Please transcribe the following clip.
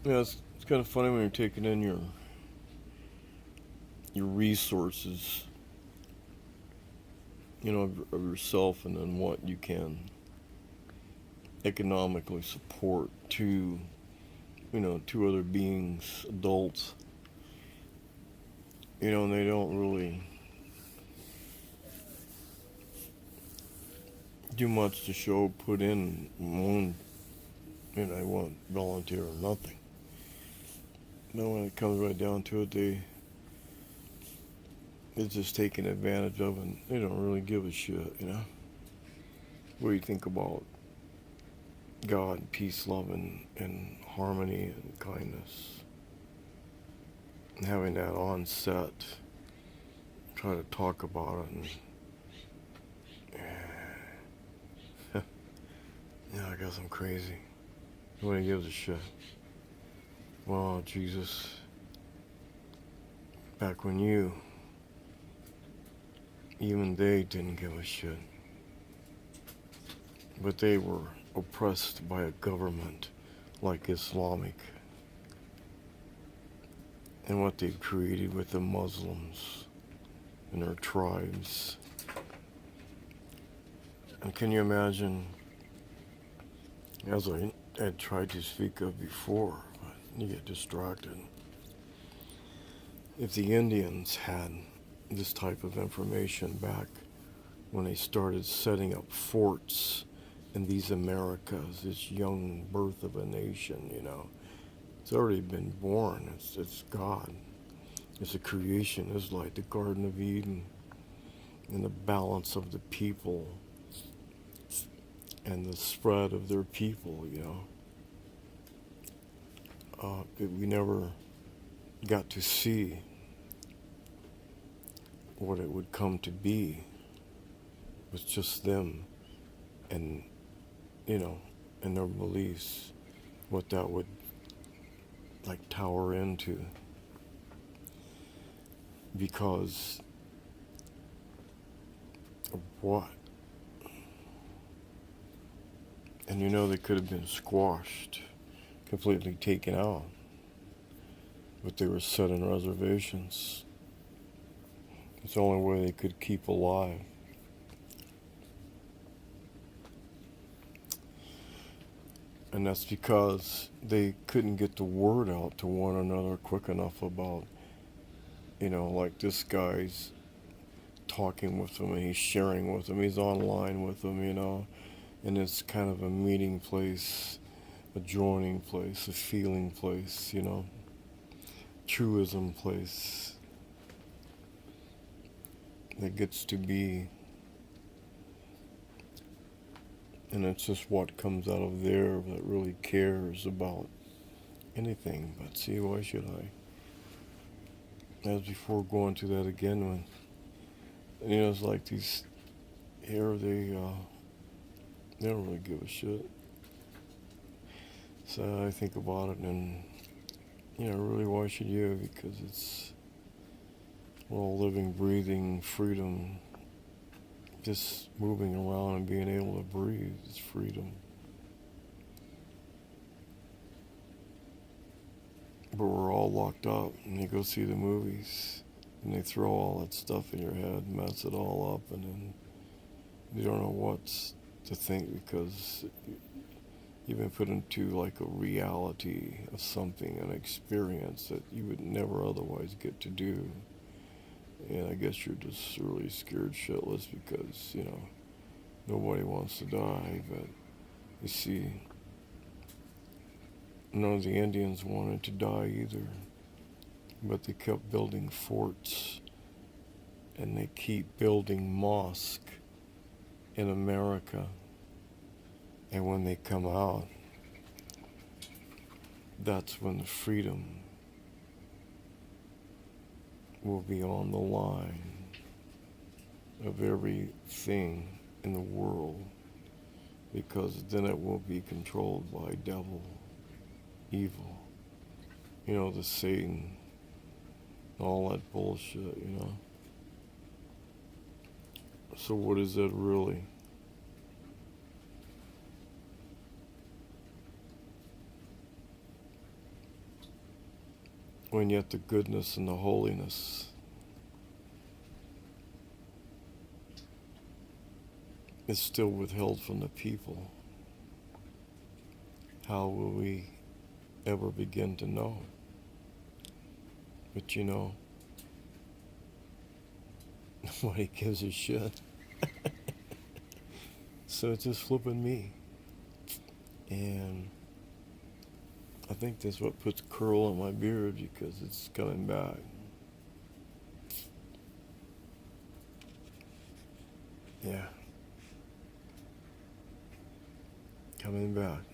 Yeah, it's kind of funny when you're taking in your resources, of yourself, and then what you can economically support to other beings, adults, and they don't really do much to show, put in one, they won't volunteer or nothing. Then when it comes right down to it, it's just taken advantage of, and they don't really give a shit. What do you think about God, peace, love, and harmony and kindness? And having that on set, try to talk about it, and I guess I'm crazy. Nobody gives a shit. Well, Jesus, back when even they didn't give a shit. But they were oppressed by a government like Islamic, and what they've created with the Muslims and their tribes. And can you imagine, as I had tried to speak of before, but you get distracted, if the Indians had this type of information back when they started setting up forts in these Americas, this young birth of a nation. It's already been born. It's God. It's a creation. It's like the Garden of Eden, and the balance of the people and the spread of their people. We never got to see what it would come to be with just them, and and their beliefs, what that would like tower into, because of what? And they could have been squashed, completely taken out, but they were set in reservations. It's the only way they could keep alive. And that's because they couldn't get the word out to one another quick enough about, like this guy's talking with them, and he's sharing with them, he's online with them. And it's kind of a meeting place, a joining place, a feeling place, truism place that gets to be. And it's just what comes out of there that really cares about anything. But see, why should I? As before, going to that again, when it's like these here, they don't really give a shit. So I think about it, and really, why should you? Because we're all living, breathing freedom. Just moving around and being able to breathe is freedom. But we're all locked up, and you go see the movies, and they throw all that stuff in your head, mess it all up, and then you don't know what to think, because you've been put into like a reality of something, an experience that you would never otherwise get to do. And I guess you're just really scared shitless because, nobody wants to die. But you see, none of the Indians wanted to die either. But they kept building forts, and they keep building mosques in America. And when they come out, that's when the freedom will be on the line of everything in the world, because then it will be controlled by devil, evil, the Satan, all that bullshit. So what is it really? when yet the goodness and the holiness is still withheld from the people, how will we ever begin to know? But you know, nobody gives a shit. So it's just flipping me. And I think that's what puts curl on my beard, because it's coming back. Yeah. Coming back.